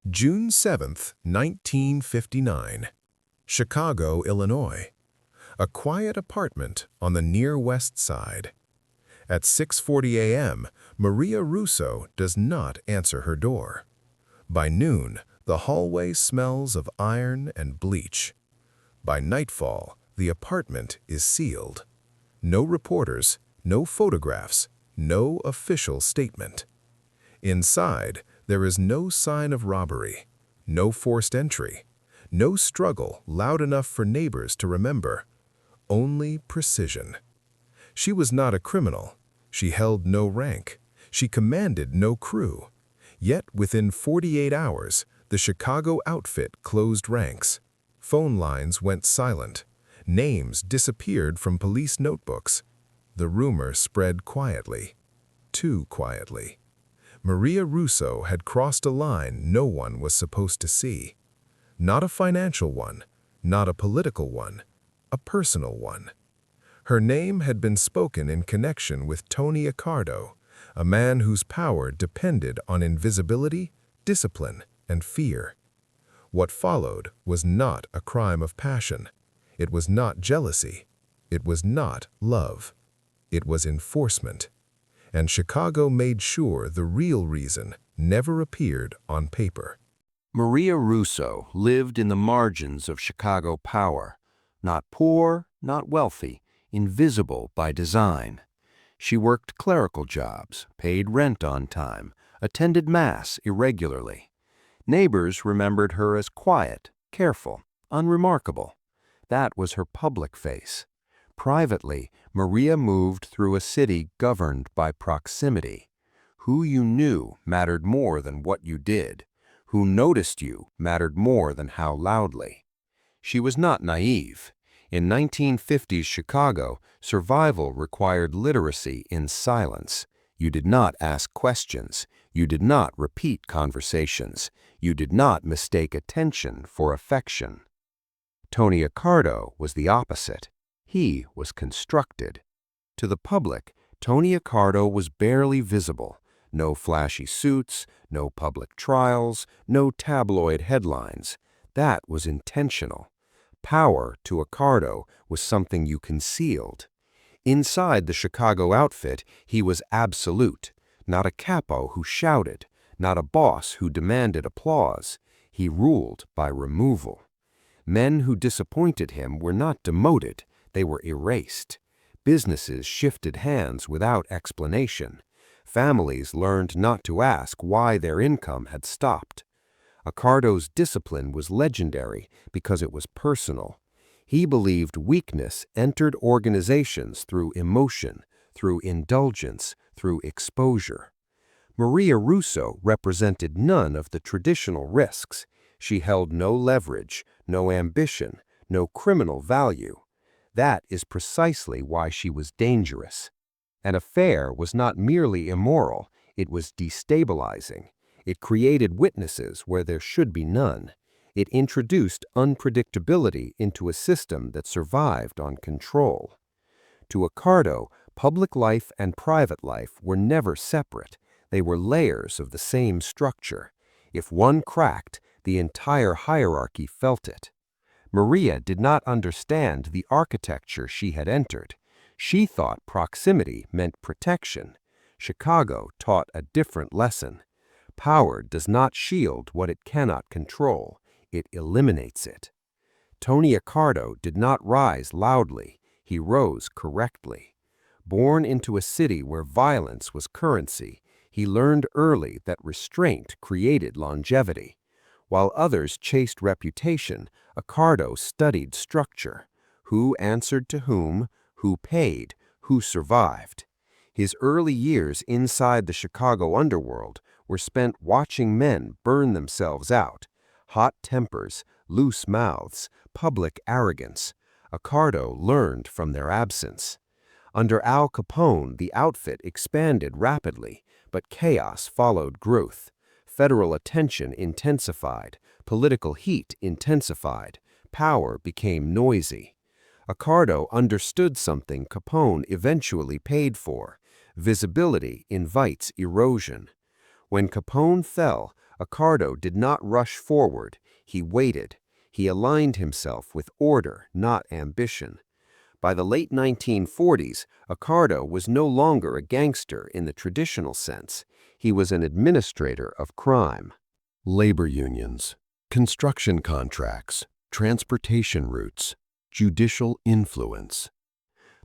June 7, 1959. Chicago, Illinois. A quiet apartment on the near West Side. At 6:40 a.m., Maria Russo does not answer her door. By noon, the hallway smells of iron and bleach. By nightfall, the apartment is sealed. No reporters, no photographs, no official statement. Inside, there is no sign of robbery, no forced entry, no struggle loud enough for neighbors to remember, only precision. She was not a criminal. She held no rank. She commanded no crew. Yet within 48 hours, the Chicago outfit closed ranks. Phone lines went silent. Names disappeared from police notebooks. The rumor spread quietly, too quietly. Maria Russo had crossed a line no one was supposed to see. Not a financial one, not a political one, a personal one. Her name had been spoken in connection with Tony Accardo, a man whose power depended on invisibility, discipline, and fear. What followed was not a crime of passion. It was not jealousy. It was not love. It was enforcement. And Chicago made sure the real reason never appeared on paper. Maria Russo lived in the margins of Chicago power, not poor, not wealthy, invisible by design. She worked clerical jobs, paid rent on time, attended mass irregularly. Neighbors remembered her as quiet, careful, unremarkable. That was her public face. Privately, Maria moved through a city governed by proximity. Who you knew mattered more than what you did. Who noticed you mattered more than how loudly. She was not naive. In 1950s Chicago, survival required literacy in silence. You did not ask questions. You did not repeat conversations. You did not mistake attention for affection. Tony Accardo was the opposite. He was constructed. To the public, Tony Accardo was barely visible. No flashy suits, no public trials, no tabloid headlines. That was intentional. Power to Accardo was something you concealed. Inside the Chicago outfit, he was absolute, not a capo who shouted, not a boss who demanded applause. He ruled by removal. Men who disappointed him were not demoted, they were erased. Businesses shifted hands without explanation. Families learned not to ask why their income had stopped. Accardo's discipline was legendary because it was personal. He believed weakness entered organizations through emotion, through indulgence, through exposure. Maria Russo represented none of the traditional risks. She held no leverage, no ambition, no criminal value. That is precisely why she was dangerous. An affair was not merely immoral, it was destabilizing. It created witnesses where there should be none. It introduced unpredictability into a system that survived on control. To Accardo, public life and private life were never separate. They were layers of the same structure. If one cracked, the entire hierarchy felt it. Maria did not understand the architecture she had entered. She thought proximity meant protection. Chicago taught a different lesson. Power does not shield what it cannot control. It eliminates it. Tony Accardo did not rise loudly. He rose correctly. Born into a city where violence was currency, he learned early that restraint created longevity. While others chased reputation, Accardo studied structure. Who answered to whom, who paid, who survived. His early years inside the Chicago underworld were spent watching men burn themselves out. Hot tempers, loose mouths, public arrogance. Accardo learned from their absence. Under Al Capone, the outfit expanded rapidly, but chaos followed growth. Federal attention intensified, political heat intensified, power became noisy. Accardo understood something Capone eventually paid for. Visibility invites erosion. When Capone fell, Accardo did not rush forward. He waited. He aligned himself with order, not ambition. By the late 1940s, Accardo was no longer a gangster in the traditional sense. He was an administrator of crime. Labor unions, construction contracts, transportation routes, judicial influence.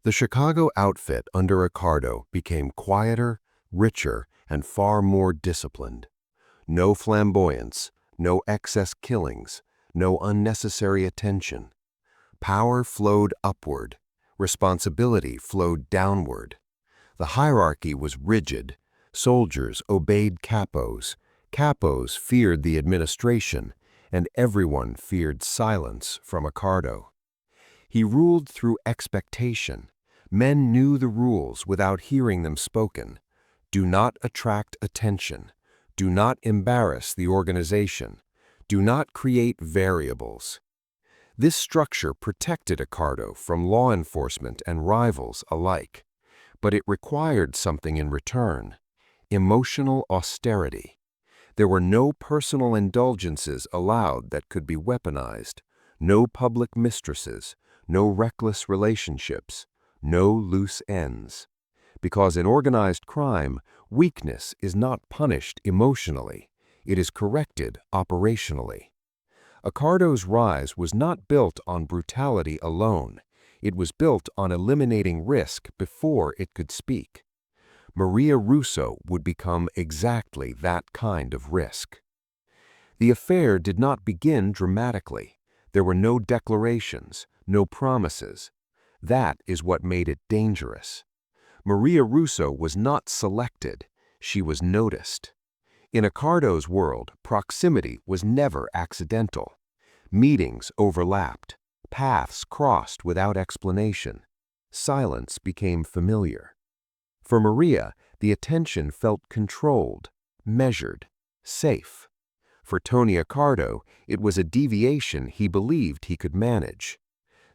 The Chicago outfit under Accardo became quieter, richer, and far more disciplined. No flamboyance, no excess killings, no unnecessary attention. Power flowed upward. Responsibility flowed downward. The hierarchy was rigid. Soldiers obeyed capos. Capos feared the administration, and everyone feared silence from Accardo. He ruled through expectation. Men knew the rules without hearing them spoken. Do not attract attention. Do not embarrass the organization. Do not create variables. This structure protected Accardo from law enforcement and rivals alike, but it required something in return: emotional austerity. There were no personal indulgences allowed that could be weaponized, no public mistresses, no reckless relationships, no loose ends. Because in organized crime, weakness is not punished emotionally, it is corrected operationally. Accardo's rise was not built on brutality alone. It was built on eliminating risk before it could speak. Maria Russo would become exactly that kind of risk. The affair did not begin dramatically. There were no declarations, no promises. That is what made it dangerous. Maria Russo was not selected. She was noticed. In Accardo's world, proximity was never accidental. Meetings overlapped. Paths crossed without explanation. Silence became familiar. For Maria, the attention felt controlled, measured, safe. For Tony Accardo, it was a deviation he believed he could manage.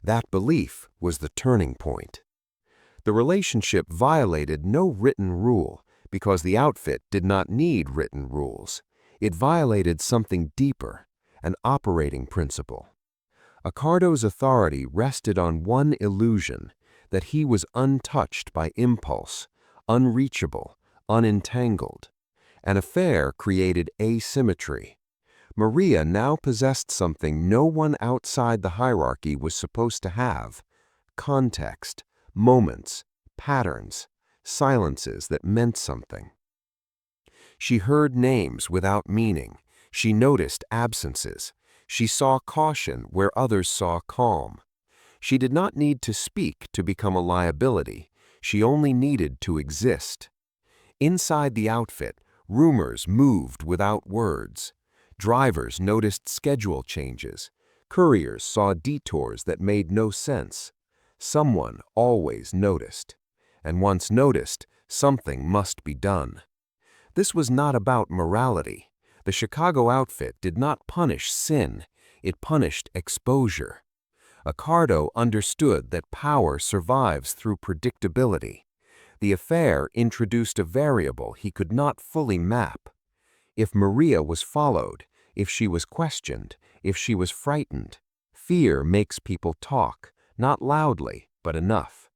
That belief was the turning point. The relationship violated no written rule because the outfit did not need written rules. It violated something deeper, an operating principle. Accardo's authority rested on one illusion: that he was untouched by impulse, unreachable, unentangled. An affair created asymmetry. Maria now possessed something no one outside the hierarchy was supposed to have: context, moments, patterns, silences that meant something. She heard names without meaning. She noticed absences. She saw caution where others saw calm. She did not need to speak to become a liability. She only needed to exist. Inside the outfit, rumors moved without words. Drivers noticed schedule changes. Couriers saw detours that made no sense. Someone always noticed. And once noticed, something must be done. This was not about morality. The Chicago outfit did not punish sin. It punished exposure. Accardo understood that power survives through predictability. The affair introduced a variable he could not fully map. If Maria was followed, if she was questioned, if she was frightened, fear makes people talk, not loudly, but enough.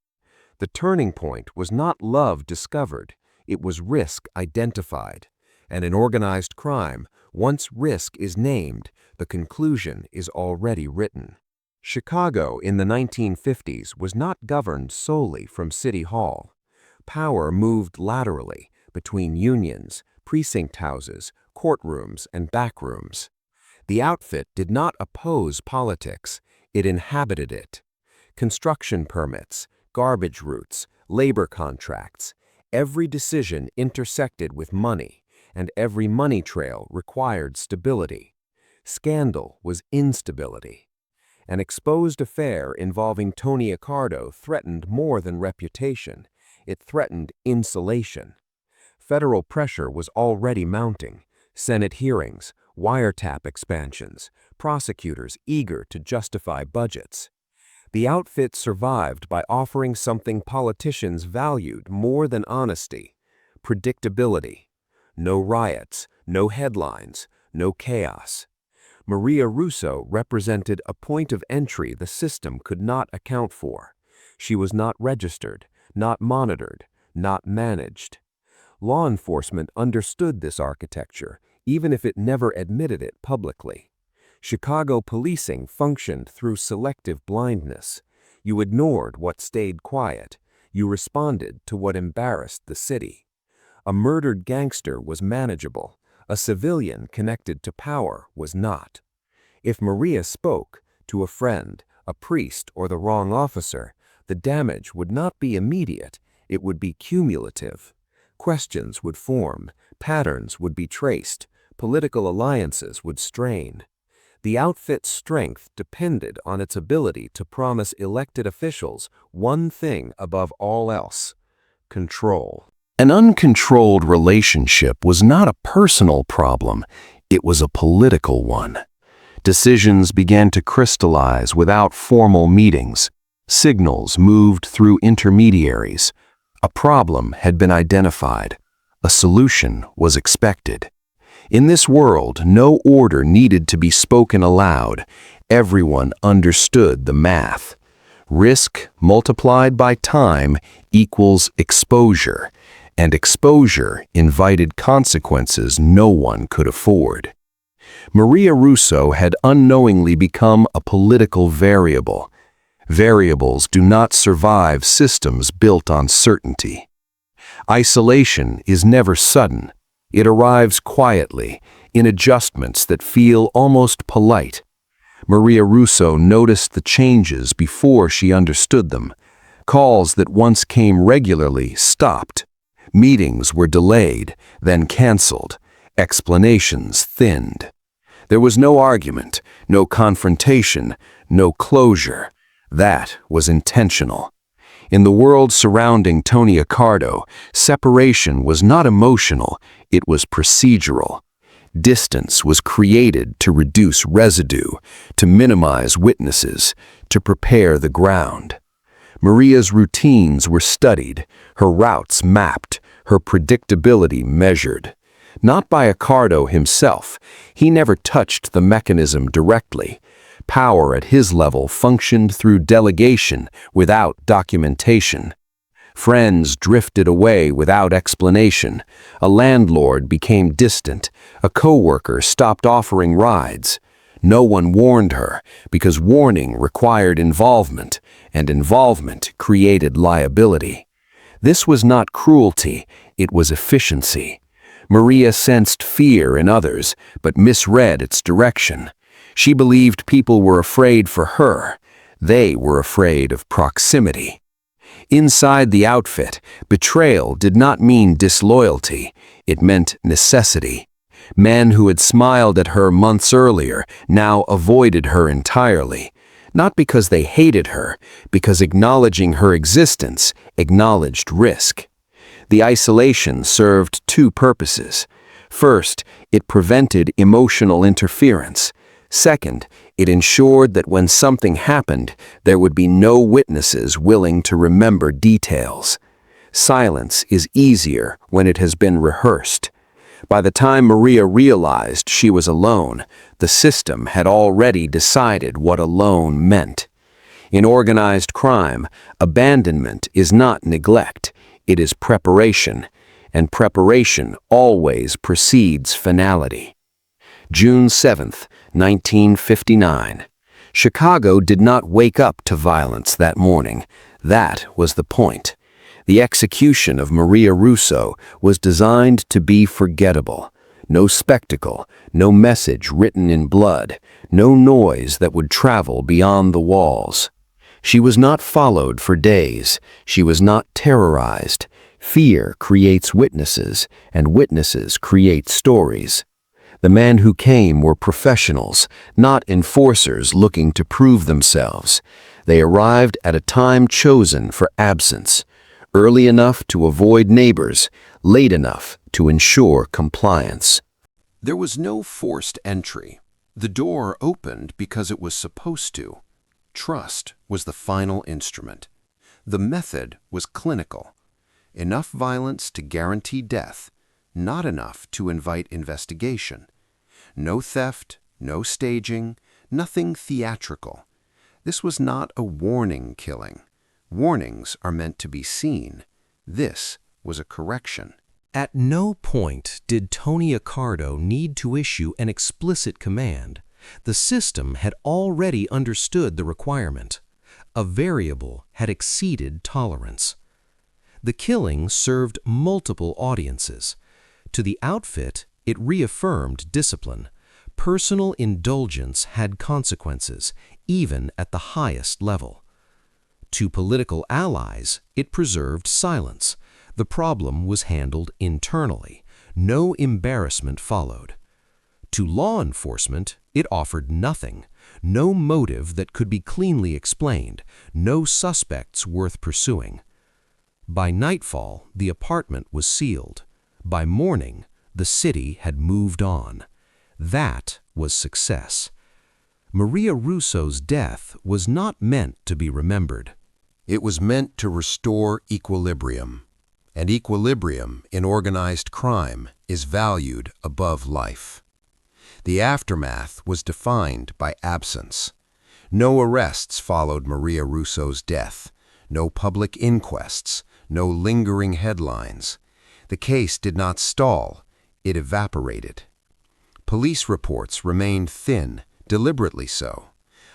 The turning point was not love discovered, it was risk identified. And in organized crime, once risk is named, the conclusion is already written. Chicago in the 1950s was not governed solely from City Hall. Power moved laterally between unions, precinct houses, courtrooms, and backrooms. The outfit did not oppose politics, it inhabited it. Construction permits, garbage routes, labor contracts, every decision intersected with money, and every money trail required stability. Scandal was instability. An exposed affair involving Tony Accardo threatened more than reputation. It threatened insulation. Federal pressure was already mounting. Senate hearings, wiretap expansions, prosecutors eager to justify budgets. The outfit survived by offering something politicians valued more than honesty: predictability. No riots, No headlines, no chaos. Maria Russo represented a point of entry the system could not account for. She was not registered, not monitored, not managed. Law enforcement understood this architecture, even if it never admitted it publicly. Chicago policing functioned through selective blindness. You ignored what stayed quiet. You responded to what embarrassed the city. A murdered gangster was manageable. A civilian connected to power was not. If Maria spoke to a friend, a priest, or the wrong officer, the damage would not be immediate, it would be cumulative. Questions would form, patterns would be traced, political alliances would strain. The outfit's strength depended on its ability to promise elected officials one thing above all else: control. An uncontrolled relationship was not a personal problem, it was a political one. Decisions began to crystallize without formal meetings. Signals moved through intermediaries. A problem had been identified. A solution was expected. In this world, no order needed to be spoken aloud. Everyone understood the math. Risk multiplied by time equals exposure, and exposure invited consequences no one could afford. Maria Russo had unknowingly become a political variable. Variables do not survive systems built on certainty. Isolation is never sudden. It arrives quietly, in adjustments that feel almost polite. Maria Russo noticed the changes before she understood them. Calls that once came regularly stopped. Meetings were delayed, then canceled. Explanations thinned. There was no argument, no confrontation, no closure. That was intentional. In the world surrounding Tony Accardo, separation was not emotional, it was procedural. Distance was created to reduce residue, to minimize witnesses, to prepare the ground. Maria's routines were studied, her routes mapped, her predictability measured. Not by Accardo himself. He never touched the mechanism directly. Power at his level functioned through delegation without documentation. Friends drifted away without explanation. A landlord became distant. A coworker stopped offering rides. No one warned her, because warning required involvement, and involvement created liability. This was not cruelty, it was efficiency. Maria sensed fear in others, but misread its direction. She believed people were afraid for her. They were afraid of proximity. Inside the outfit, betrayal did not mean disloyalty. It meant necessity. Men who had smiled at her months earlier now avoided her entirely. Not because they hated her, because acknowledging her existence acknowledged risk. The isolation served two purposes. First, it prevented emotional interference. Second, it ensured that when something happened, there would be no witnesses willing to remember details. Silence is easier when it has been rehearsed. By the time Maria realized she was alone, the system had already decided what alone meant. In organized crime, abandonment is not neglect, it is preparation, and preparation always precedes finality. June 7, 1959. Chicago did not wake up to violence that morning. That was the point. The execution of Maria Russo was designed to be forgettable. No spectacle, no message written in blood, no noise that would travel beyond the walls. She was not followed for days. She was not terrorized. Fear creates witnesses, and witnesses create stories. The men who came were professionals, not enforcers looking to prove themselves. They arrived at a time chosen for absence, early enough to avoid neighbors, late enough to ensure compliance. There was no forced entry. The door opened because it was supposed to. Trust was the final instrument. The method was clinical. Enough violence to guarantee death, not enough to invite investigation. No theft, no staging, nothing theatrical. This was not a warning killing. Warnings are meant to be seen. This was a correction. At no point did Tony Accardo need to issue an explicit command. The system had already understood the requirement. A variable had exceeded tolerance. The killing served multiple audiences. To the outfit, it reaffirmed discipline. Personal indulgence had consequences, even at the highest level. To political allies, it preserved silence. The problem was handled internally. No embarrassment followed. To law enforcement, it offered nothing. No motive that could be cleanly explained. No suspects worth pursuing. By nightfall, the apartment was sealed. By morning, the city had moved on. That was success. Maria Russo's death was not meant to be remembered. It was meant to restore equilibrium. And equilibrium in organized crime is valued above life. The aftermath was defined by absence. No arrests followed Maria Russo's death. No public inquests. No lingering headlines. The case did not stall. It evaporated. Police reports remained thin, deliberately so.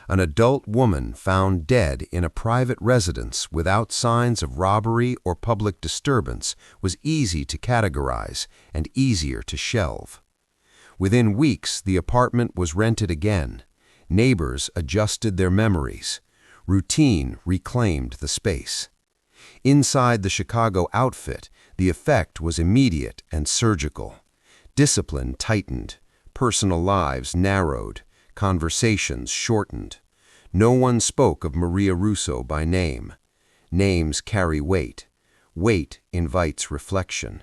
An adult woman found dead in a private residence without signs of robbery or public disturbance was easy to categorize and easier to shelve. Within weeks, the apartment was rented again. Neighbors adjusted their memories. Routine reclaimed the space. Inside the Chicago outfit, the effect was immediate and surgical. Discipline tightened. Personal lives narrowed. Conversations shortened. No one spoke of Maria Russo by name. Names carry weight. Weight invites reflection.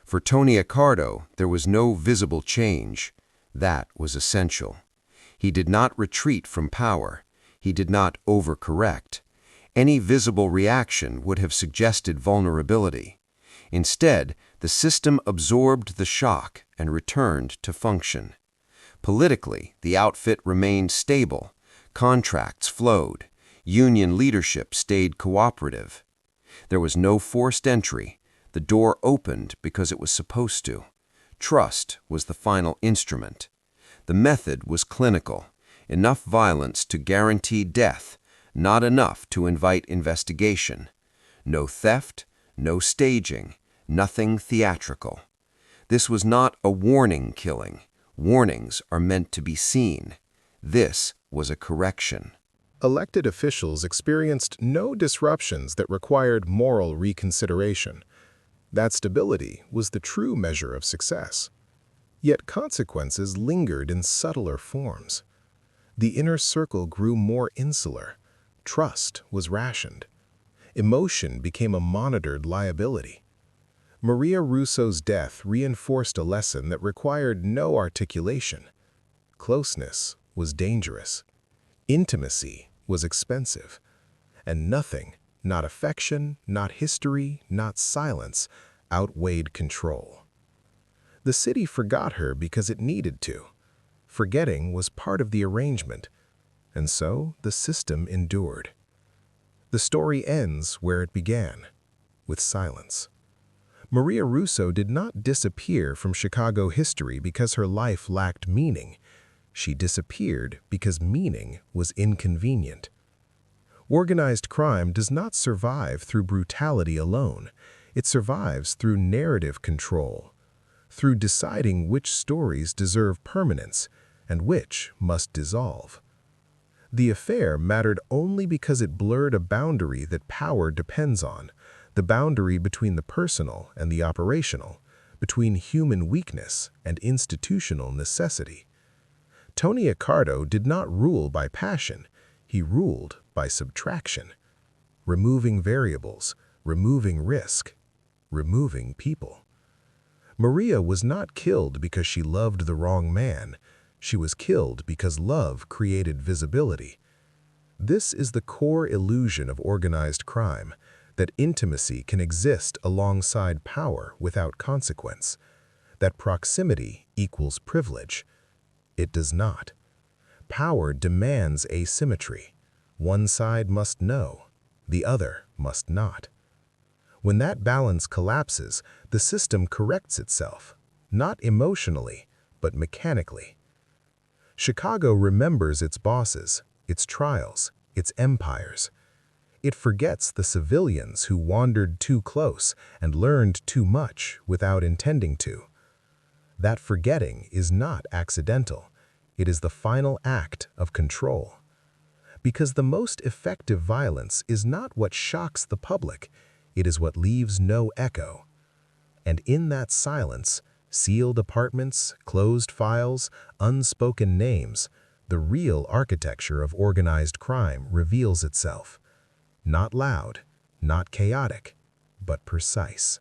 For Tony Accardo, there was no visible change. That was essential. He did not retreat from power. He did not overcorrect. Any visible reaction would have suggested vulnerability. Instead, the system absorbed the shock and returned to function. Politically, the outfit remained stable. Contracts flowed. Union leadership stayed cooperative. There was no forced entry. The door opened because it was supposed to. Trust was the final instrument. The method was clinical. Enough violence to guarantee death, not enough to invite investigation. No theft, no staging, nothing theatrical. This was not a warning killing. Warnings are meant to be seen. This was a correction. Elected officials experienced no disruptions that required moral reconsideration. That stability was the true measure of success. Yet consequences lingered in subtler forms. The inner circle grew more insular. Trust was rationed. Emotion became a monitored liability. Maria Russo's death reinforced a lesson that required no articulation. Closeness was dangerous. Intimacy was expensive. And nothing, not affection, not history, not silence, outweighed control. The city forgot her because it needed to. Forgetting was part of the arrangement, and so the system endured. The story ends where it began, with silence. Maria Russo did not disappear from Chicago history because her life lacked meaning. She disappeared because meaning was inconvenient. Organized crime does not survive through brutality alone. It survives through narrative control, through deciding which stories deserve permanence and which must dissolve. The affair mattered only because it blurred a boundary that power depends on, the boundary between the personal and the operational, between human weakness and institutional necessity. Tony Accardo did not rule by passion, he ruled by subtraction, removing variables, removing risk, removing people. Maria was not killed because she loved the wrong man. She was killed because love created visibility. This is the core illusion of organized crime, that intimacy can exist alongside power without consequence. that proximity equals privilege. It does not. Power demands asymmetry. One side must know, the other must not. When that balance collapses, the system corrects itself, not emotionally, but mechanically. Chicago remembers its bosses, its trials, its empires. It forgets the civilians who wandered too close and learned too much without intending to. That forgetting is not accidental. It is the final act of control. Because the most effective violence is not what shocks the public, it is what leaves no echo. And in that silence, sealed apartments, closed files, unspoken names, the real architecture of organized crime reveals itself. Not loud, not chaotic, but precise.